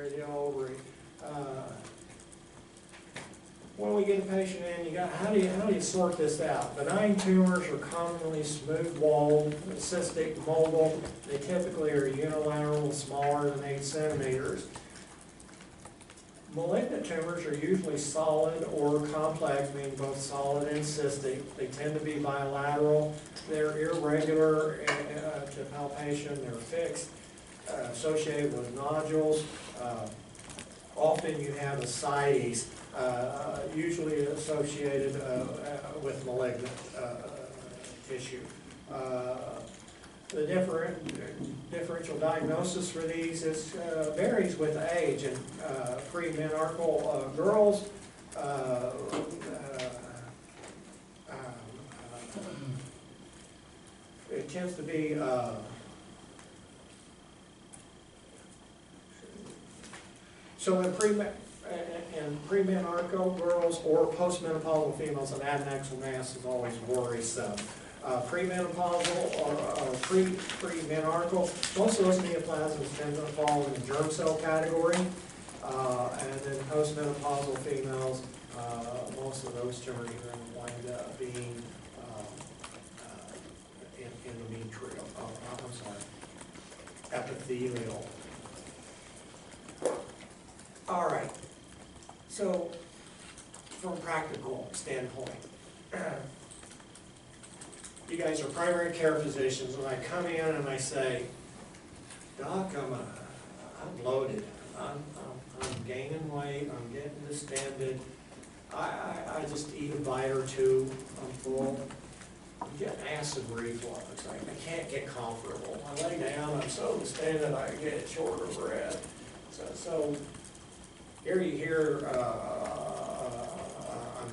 or the ovary. When we get a patient in, how do you sort this out? Benign tumors are commonly smooth-walled, cystic, mobile. They typically are unilateral, smaller than 8 centimeters. Malignant tumors are usually solid or complex, meaning both solid and cystic. They tend to be bilateral. They're irregular to palpation. They're fixed, associated with nodules. Often you have ascites, usually associated with malignant tissue. The differential diagnosis for these varies with age, and premenarchal girls it tends to be so in premenarchal girls or postmenopausal females, an adnexal mass is always worrisome. Premenopausal or premenarchal, most of those neoplasms tend to fall in the germ cell category, and then postmenopausal females, most of those tumors are going to wind up being endometrial. I'm sorry, epithelial. All right. So, from a practical standpoint. You guys are primary care physicians, and I come in and I say, Doc, I'm bloated. I'm gaining weight. I'm getting distended. I just eat a bite or two. I'm full. I'm getting acid reflux. I can't get comfortable. I lay down. I'm so distended. I get short of breath. So here you hear.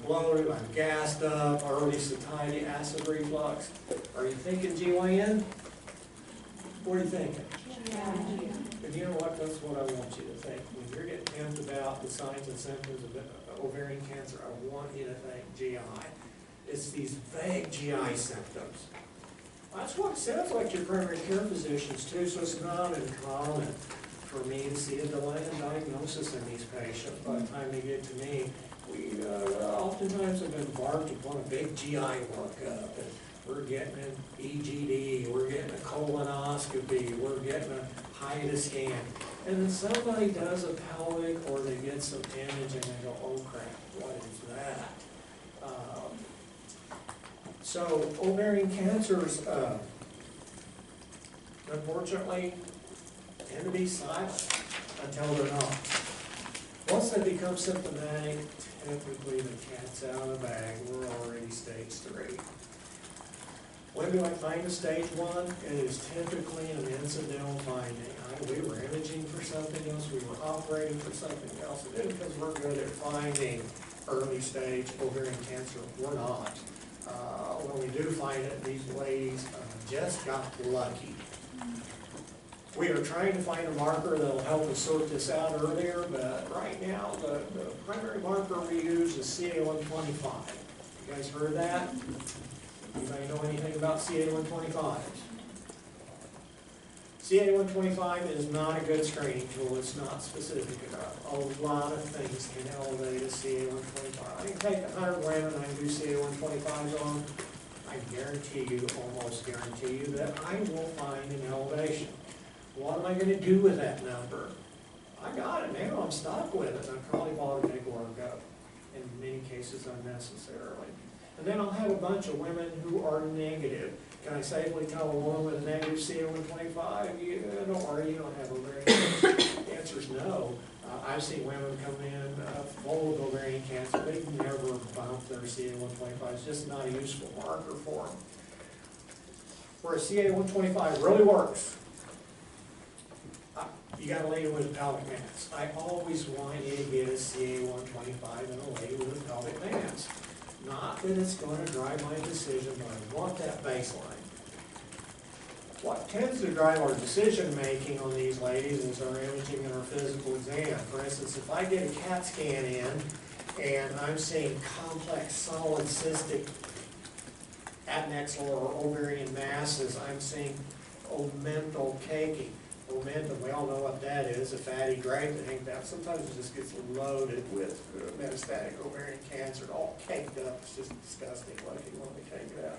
Bloated, I'm gassed up, early satiety, acid reflux. Are you thinking GYN? What are you thinking? Yeah. And you know what, that's what I want you to think. When you're getting pimped about the signs and symptoms of ovarian cancer, I want you to think GI. It's these vague GI symptoms. That's what it sounds like your primary care physicians too, so it's not uncommon for me to see a delay in diagnosis in these patients. By the time they get to me, we oftentimes have been embarked upon a big GI workup, and we're getting an EGD, we're getting a colonoscopy, we're getting a hiatus scan, and then somebody does a pelvic or they get some image and they go, oh crap, what is that? So ovarian cancers, unfortunately, tend to be silent until they're not. Once they become symptomatic, typically the cat's out of the bag. We're already stage 3. When do I find a stage 1? It is typically an incidental finding. We were imaging for something else, we were operating for something else. It isn't because we're good at finding early stage ovarian cancer. We're not. When we do find it, these ladies just got lucky. We are trying to find a marker that will help us sort this out earlier, but right now the primary marker we use is CA-125. You guys heard that? Anybody know anything about CA-125s? CA-125 is not a good screening tool. It's not specific enough. A lot of things can elevate a CA-125. I can take 100 women and I do CA-125s on. I guarantee you, almost guarantee you, that I will find an elevation. What am I going to do with that number? I got it now, I'm stuck with it. I probably bought a big workup, in many cases unnecessarily. And then I'll have a bunch of women who are negative. Can I safely tell a woman with a negative CA-125, don't worry, you don't have ovarian cancer? The answer is no. I've seen women come in full of ovarian cancer. They've never bumped their CA-125. It's just not a useful marker for them. Where a CA-125 really works, you got a lady with a pelvic mass. I always want you to get a CA-125 in a lady with a pelvic mass. Not that it's going to drive my decision, but I want that baseline. What tends to drive our decision making on these ladies is our imaging and our physical exam. For instance, if I get a CAT scan in and I'm seeing complex solid cystic adnexal or ovarian masses, I'm seeing omental caking. momentum, we all know what that is, a fatty grape that hangs out. Sometimes it just gets loaded with metastatic ovarian cancer, all caked up. It's just disgusting looking when we take it out.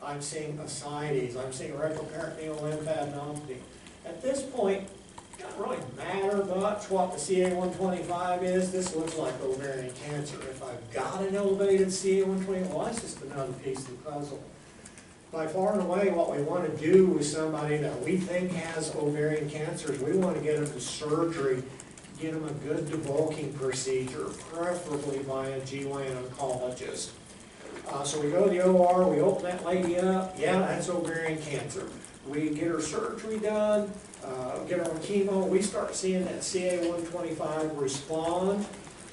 I'm seeing ascites, I'm seeing rectoperitoneal lymphadenopathy. At this point, it doesn't really matter much what the CA-125 is. This looks like ovarian cancer. If I've got an elevated CA-125, well, that's just another piece of the puzzle. By far and away, what we want to do with somebody that we think has ovarian cancer is we want to get them to surgery, get them a good debulking procedure, preferably by a GYN oncologist. So we go to the OR, we open that lady up, yeah, that's ovarian cancer. We get her surgery done, get her on chemo, we start seeing that CA-125 respond.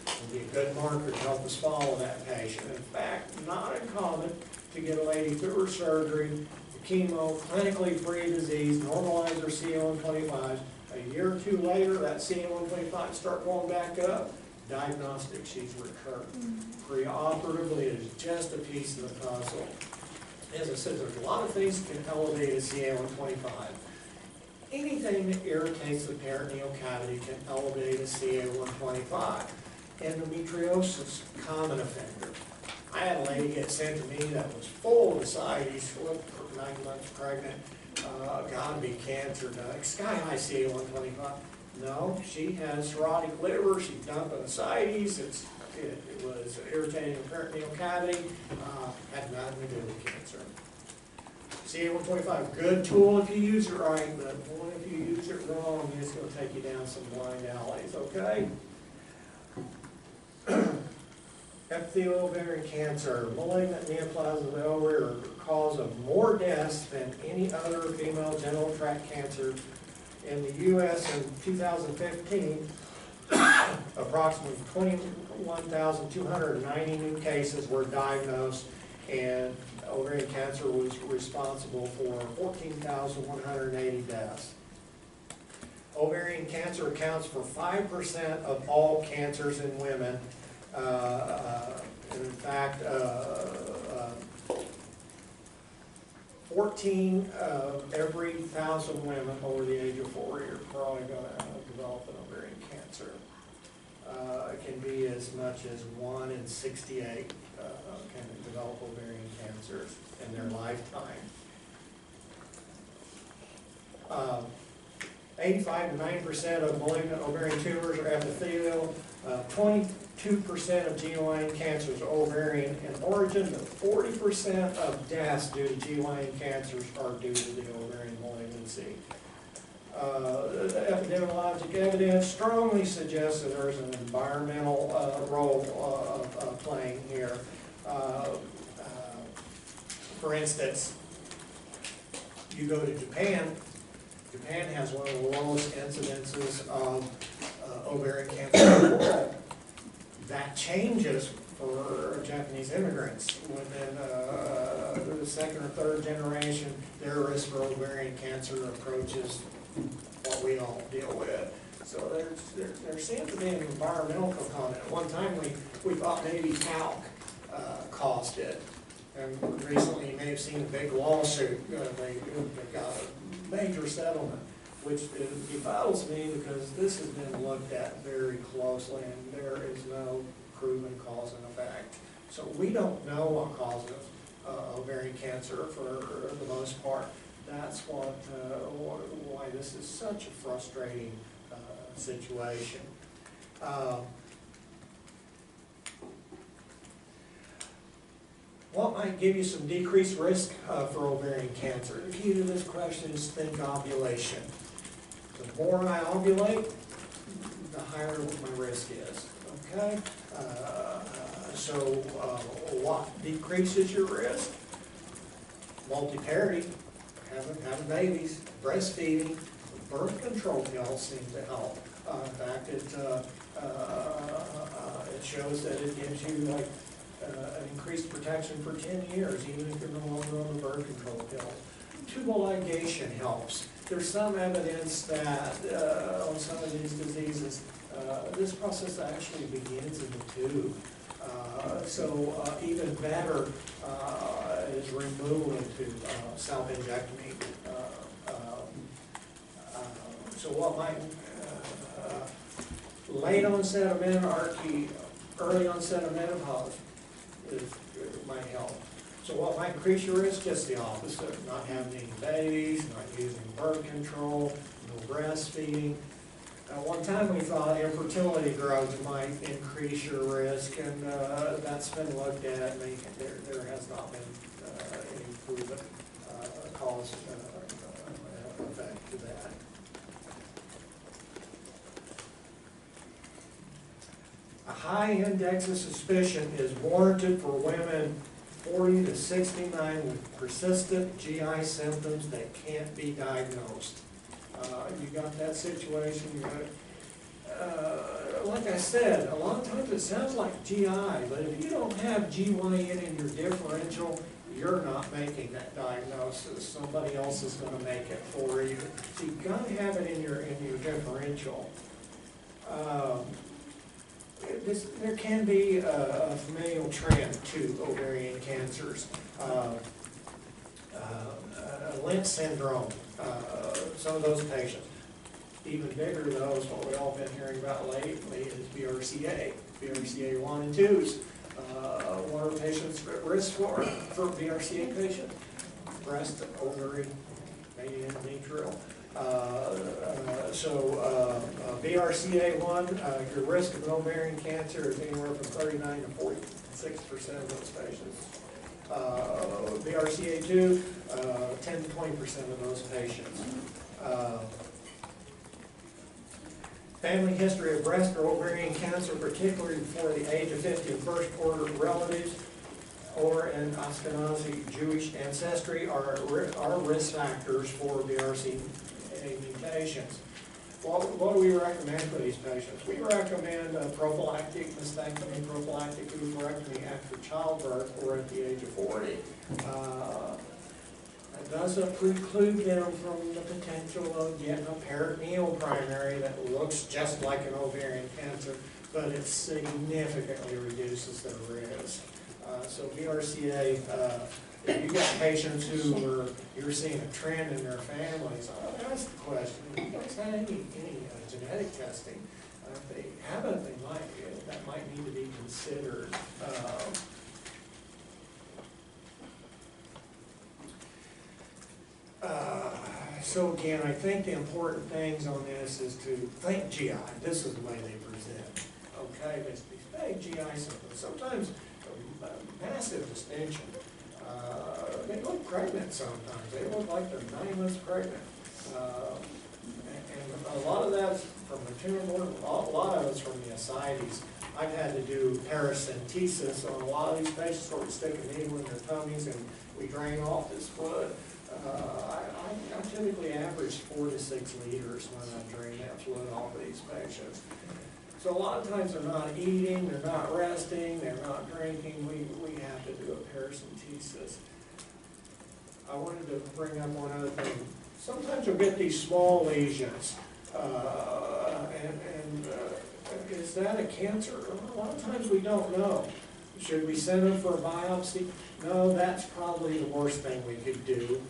It'll be a good marker to help us follow that patient. In fact, not uncommon to get a lady through her surgery, the chemo, clinically free disease, normalize her CA-125s. A year or two later, that CA-125 start going back up. Diagnostic, she's recurred. Preoperatively, it is just a piece of the puzzle. As I said, there's a lot of things that can elevate a CA-125. Anything that irritates the peritoneal cavity can elevate a CA-125. Endometriosis, common offender. I had a lady get sent to me that was full of ascites, 9 months pregnant, gotta be cancer, sky high CA-125. No, she has cirrhotic liver, she's dumping ascites, it was irritating the peritoneal cavity, had nothing to do with cancer. CA-125, good tool if you use it right, but boy, if you use it wrong, it's going to take you down some blind alleys, okay? Epithelial ovarian cancer, malignant neoplasms of the ovary are the cause of more deaths than any other female genital tract cancer. In the U.S. in 2015, approximately 21,290 new cases were diagnosed, and ovarian cancer was responsible for 14,180 deaths. Ovarian cancer accounts for 5% of all cancers in women. In fact, 14 of every 1,000 women over the age of 40 are probably going to develop an ovarian cancer. It can be as much as 1 in 68 can develop ovarian cancers in their lifetime. 85 to 90% of malignant ovarian tumors are epithelial. 22% of GYN cancers are ovarian in origin, but 40% of deaths due to GYN cancers are due to the ovarian malignancy. The epidemiologic evidence strongly suggests that there's an environmental role playing here. For instance, you go to Japan. Japan has one of the lowest incidences of ovarian cancer in the world. That changes for Japanese immigrants. Within the second or third generation, their risk for ovarian cancer approaches what we all deal with. So there seems to be an environmental component. At one time, we thought maybe talc caused it. And recently, you may have seen a big lawsuit. They got a major settlement, which befuddles me because this has been looked at very closely, and there is no proven cause and effect. So we don't know what causes ovarian cancer for the most part. That's why this is such a frustrating situation. What might give you some decreased risk for ovarian cancer? The key to this question is think ovulation. The more I ovulate, the higher my risk is. Okay? What decreases your risk? Multiparity, having babies, breastfeeding, birth control pills seem to help. In fact, it shows that it gives you like an increased protection for 10 years, even if you're no longer on the birth control pill. Tubal ligation helps. There's some evidence that on some of these diseases, this process actually begins in the tube. Even better is removal into self-injectomy. So what might, late onset of menarche, early onset of menopause might help. So what might increase your risk? Just the opposite, not having any babies, not using birth control, no breastfeeding. At one time we thought infertility drugs might increase your risk, and that's been looked at, and there has not been any proven cause effect to that. A high index of suspicion is warranted for women 40 to 69 with persistent GI symptoms that can't be diagnosed. You got that situation, you got, like I said, a lot of times it sounds like GI, but if you don't have GYN in your differential, you're not making that diagnosis. Somebody else is going to make it for you. So you've got to have it in your differential. There can be a familial trend to ovarian cancers. Lynch syndrome, some of those patients. Even bigger though is what we've all been hearing about lately is BRCA, BRCA1 and 2s. What are patients at risk for BRCA patients? Breast, ovary, maybe endometrial. BRCA1, your risk of an ovarian cancer is anywhere from 39 to 46% of those patients. BRCA2, 10 to 20% of those patients. Family history of breast or ovarian cancer, particularly before the age of 50 in first order relatives or in Ashkenazi Jewish ancestry are risk factors for BRCA mutations. What do we recommend for these patients? We recommend prophylactic mastectomy, prophylactic oophorectomy after childbirth or at the age of 40. It doesn't preclude them from the potential of getting a peritoneal primary that looks just like an ovarian cancer, but it significantly reduces their risk. So BRCA, if you got patients you're seeing a trend in their families, I'll ask the question, have you guys had any genetic testing? If they haven't, that might need to be considered. So again, I think the important things on this is to think GI. This is the way they present. Okay, there's these big GI symptoms. Sometimes a massive distinction. They look pregnant sometimes. They look like they're 9 months pregnant. And a lot of that's from the tumor board, a lot of it's from the ascites. I've had to do paracentesis on a lot of these patients where we stick a needle in their tummies and we drain off this fluid. I typically average 4 to 6 liters when I drain that fluid off of these patients. So a lot of times they're not eating, they're not resting, they're not drinking. We have to do a paracentesis. I wanted to bring up one other thing. Sometimes you'll get these small lesions, is that a cancer? A lot of times we don't know. Should we send them for a biopsy? No, that's probably the worst thing we could do,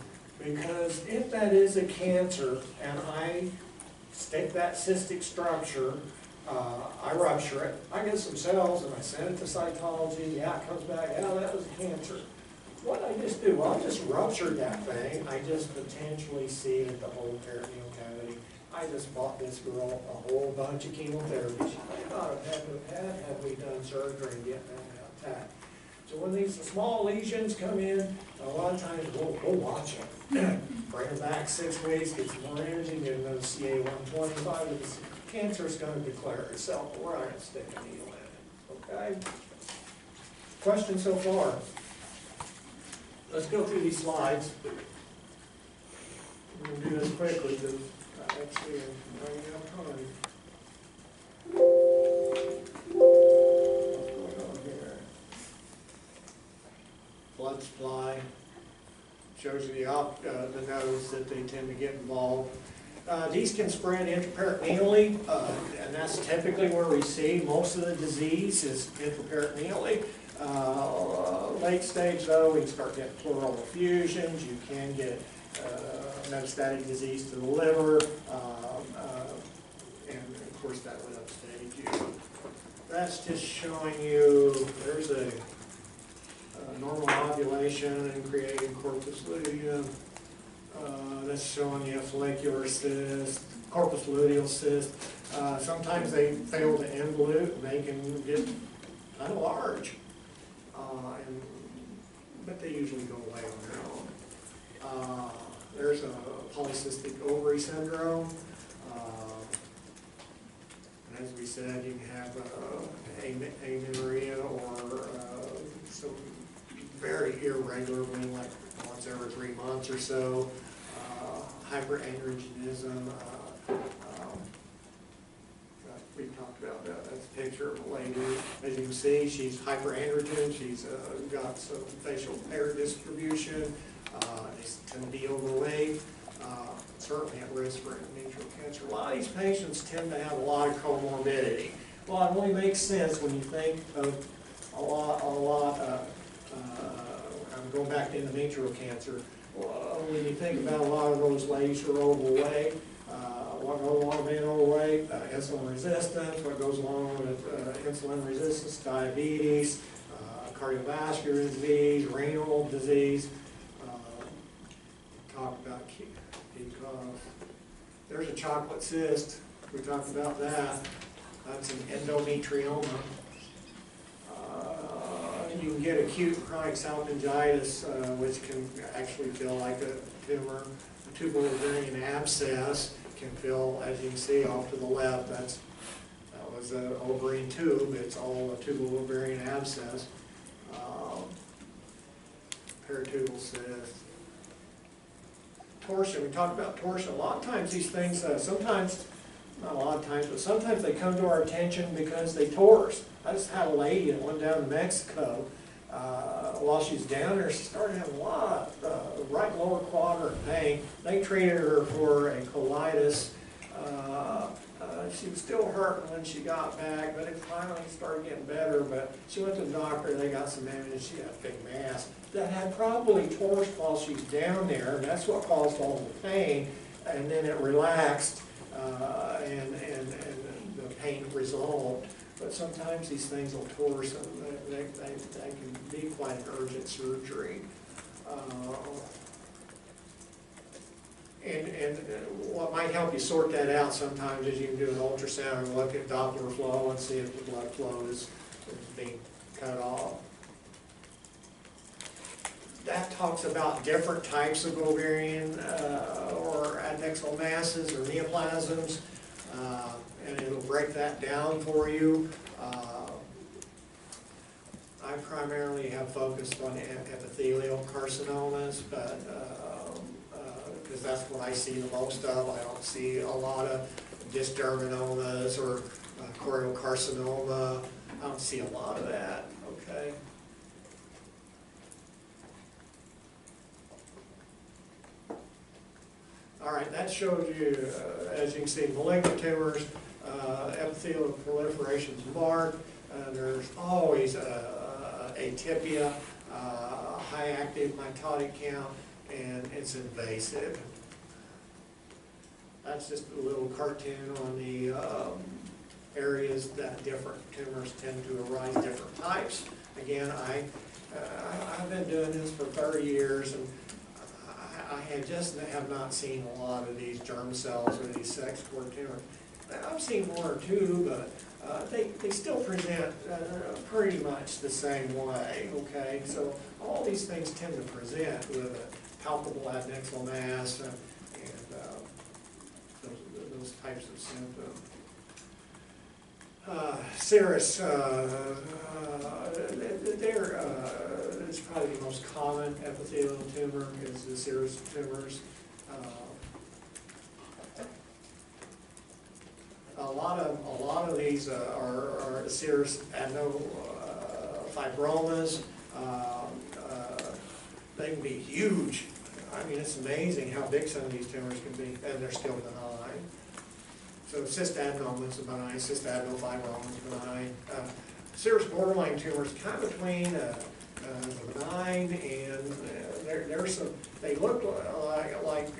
because if that is a cancer and I stick that cystic structure, I rupture it, I get some cells and I send it to cytology, yeah, it comes back, yeah, that was a cancer. What I just do, well, I just ruptured that thing, I just potentially seeded the whole peritoneal cavity. I just bought this girl a whole bunch of chemotherapy. She might not have had to have had we done surgery and get that attack. So when these small lesions come in, a lot of times we'll watch them. Bring them back 6 weeks, get some more imaging, get another CA-125. This cancer is going to declare itself, but we're not going to stick a needle in it. Okay? Questions so far? Let's go through these slides. We'll do this quickly because actually I'm running out of time. What's going on here? Blood supply shows you the nodes that they tend to get involved. These can spread intraperitoneally, and that's typically where we see most of the disease is intraperitoneally. Late stage though, we can start getting pleural effusions. You can get metastatic disease to the liver. course, that would upstage you. That's just showing you, there's a normal ovulation and creating corpus luteum. That's showing you a follicular cyst, corpus luteal cyst. Sometimes they fail to involute and they can get kind of large, but they usually go away on their own. There's a polycystic ovary syndrome. And as we said, you can have amenorrhea or some very irregularly, like once every 3 months or so, hyperandrogenism. We talked about that. That's a picture of a lady. As you can see, she's hyperandrogen. She's got some facial hair distribution. They tend to be overweight. Certainly at risk for endometrial cancer. A lot of these patients tend to have a lot of comorbidity. Well, it only makes sense when you think of I'm going back to endometrial cancer. When you think about a lot of those ladies who are overweight, what goes along with being overweight, insulin resistance, what goes along with insulin resistance, diabetes, cardiovascular disease, renal disease. Talk about because there's a chocolate cyst. We talked about that. That's an endometrioma. You can get acute chronic salpingitis, which can actually feel like a tumor. A tubular ovarian abscess can feel, as you can see off to the left, that was an ovarian tube. It's all a tubular ovarian abscess. Peritubal cyst. Torsion, we talked about torsion. A lot of times these things, sometimes, not a lot of times, but sometimes they come to our attention because they torse. I just had a lady that went down to Mexico. While she's down there, she started having a lot of right lower quadrant pain. They treated her for a colitis. She was still hurting when she got back, but it finally started getting better. But she went to the doctor, they got some evidence, she had a big mass that had probably torced while she's down there, and that's what caused all the pain. And then it relaxed, and the pain resolved. But sometimes these things will torse, and they can be quite an urgent surgery. And what might help you sort that out sometimes is you can do an ultrasound and look at Doppler flow and see if the blood flow is being cut off. That talks about different types of ovarian or adnexal masses or neoplasms, and it'll break that down for you. I primarily have focused on epithelial carcinomas, but because that's what I see the most of. I don't see a lot of dysderminomas or choriocarcinoma. I don't see a lot of that, okay? All right, that shows you, as you can see, malignant tumors, epithelial proliferation is marked. There's always atypia, high active mitotic count, and it's invasive. That's just a little cartoon on the areas that different tumors tend to arise, different types. Again, I've been doing this for 30 years, and I just have not seen a lot of these germ cells or these sex core tumors. I've seen one or two, but they still present pretty much the same way, okay? So all these things tend to present with a palpable adnexal mass and those types of symptoms. Serous, it's probably the most common epithelial tumor is the serous tumors. A lot of these are serous adenofibromas. They can be huge. I mean, it's amazing how big some of these tumors can be, and they're still benign. So cystadenoma is benign, cystadenofibromas is benign. Serous borderline tumors kind of between benign and there's some. They look like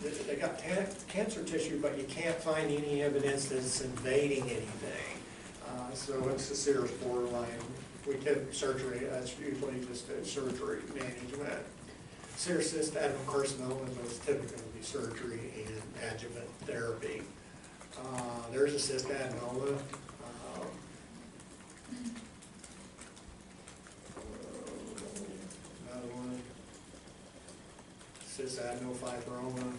they got cancer tissue, but you can't find any evidence that it's invading anything. So it's a serious borderline. We tip surgery, that's usually just a surgery management. Serous cyst adenocarcinoma is typically be surgery and adjuvant therapy. There's a cyst adenoma. Another one. Cyst adenofibroma.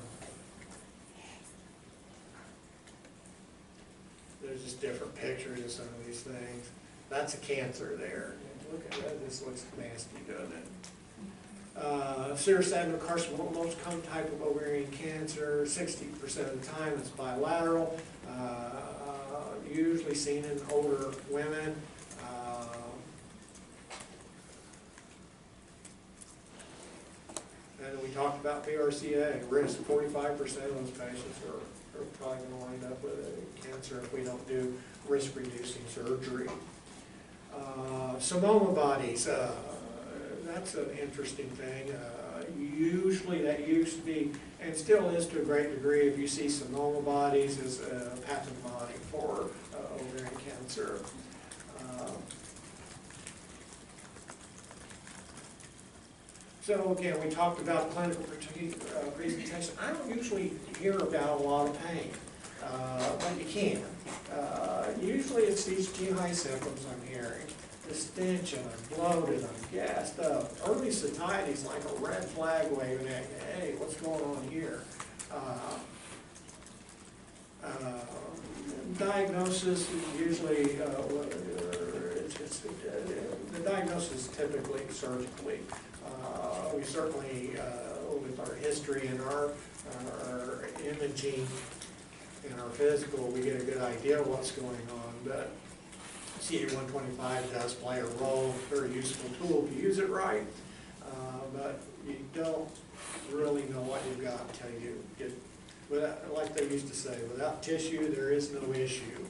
There's just different pictures of some of these things. That's a cancer there. Look at that, this looks nasty, doesn't it? Serous adenocarcinoma, most common type of ovarian cancer, 60% of the time it's bilateral, usually seen in older women. And we talked about BRCA, risk 45% of those patients are probably going to wind up with a cancer if we don't do risk-reducing surgery. Sonoma bodies, that's an interesting thing. Usually that used to be, and still is to a great degree, if you see sonoma bodies as pathognomonic for ovarian cancer. So again, we talked about clinical presentation. I don't usually hear about a lot of pain, but you can. Usually it's these GI symptoms I'm hearing. Distension, I'm bloated, I'm gassed up. Early satiety is like a red flag waving at you. Hey, what's going on here? Diagnosis is usually, the diagnosis is typically surgically. We certainly, with our history and our imaging and our physical, we get a good idea of what's going on. But CA-125 does play a role, very useful tool if you use it right, but you don't really know what you've got until you get, without, like they used to say, without tissue there is no issue.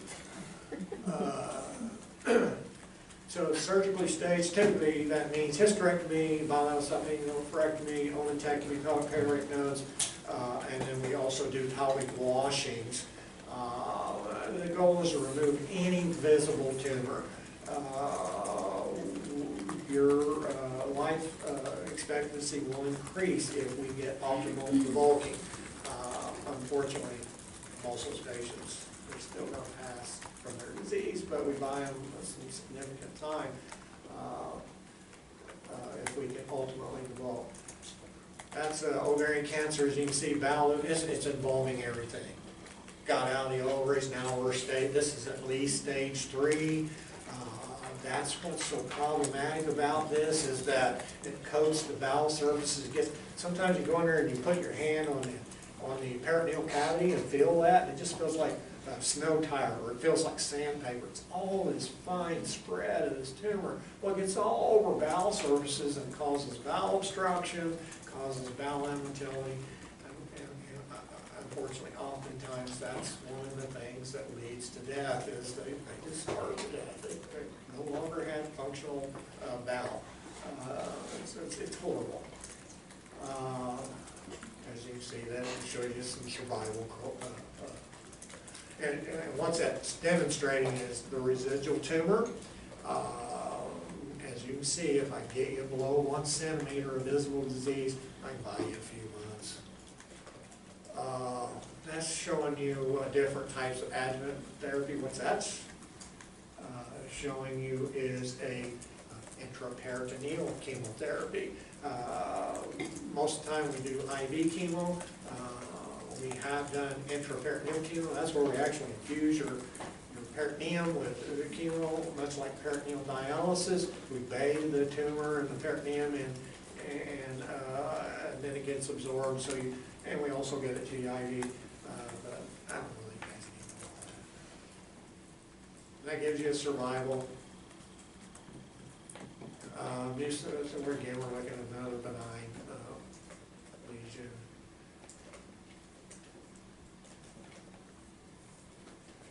So surgically staged, typically that means hysterectomy, bilateral nephrectomy, onatectomy, pelvic nodes, and then we also do pelvic washings. The goal is to remove any visible tumor. Your life expectancy will increase if we get optimal debulking. Unfortunately, most of those patients, they still don't pass from their disease, but we buy them some significant time if we can ultimately debulk. That's ovarian cancer, as you can see, bowel, it's involving everything. Got out of the ovaries, now we're this is at least stage 3. That's what's so problematic about this, is that it coats the bowel surfaces. Sometimes you go in there and you put your hand on the peritoneal cavity and feel that, and it just feels like a snow tire, or it feels like sandpaper. It's all this fine spread of this tumor. Well, it gets all over bowel surfaces and causes bowel obstruction, causes bowel inmotility, and unfortunately, oftentimes that's one of the things that leads to death, is they just starve to death. They no longer have functional bowel. It's horrible. As you can see, that will show you some survival. And once that's demonstrating is the residual tumor. As you can see, if I get you below 1 centimeter of visible disease, I can buy you a few months. That's showing you different types of adjuvant therapy. What that's showing you is a intraperitoneal chemotherapy. Most of the time we do IV chemo. We have done intraperitoneal chemo. That's where we actually infuse your peritoneum with chemo, much like peritoneal dialysis. We bathe the tumor in the peritoneum, and then it gets absorbed. So and we also get it to the IV. But I don't really guys need all that. That gives you a survival. So we're again, we're looking at another benign lesion.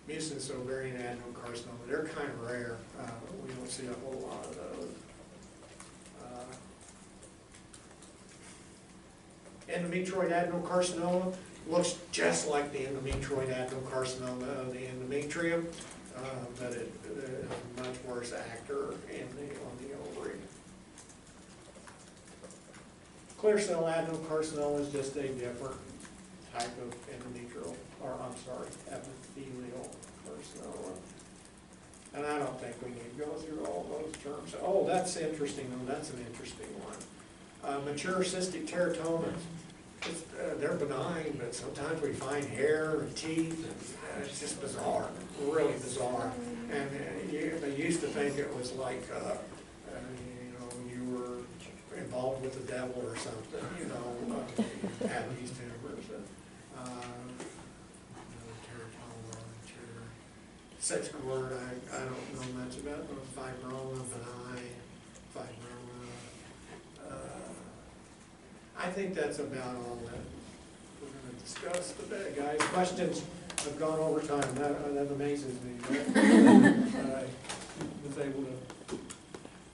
Mucinous ovarian adenocarcinoma, they're kind of rare. We don't see a whole lot of those. Endometrioid adenocarcinoma, looks just like the endometrioid adenocarcinoma of the endometrium, but it is a much worse actor on the ovary. Clear cell adenocarcinoma is just a different type of endometrial, or I'm sorry, epithelial carcinoma. And I don't think we need to go through all those terms. Oh, that's interesting, though. That's an interesting one. Mature cystic teratomas. They're benign, but sometimes we find hair and teeth, and it's just bizarre, really bizarre. And they used to think it was like, you were involved with the devil or something, you had these tumors. Such a word I don't know much about. Fibroma, benign, fibroma. I think that's about all that we're going to discuss today, guys. Questions? I've gone over time. That amazes me. I was able to.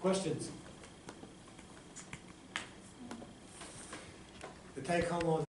Questions? The take home on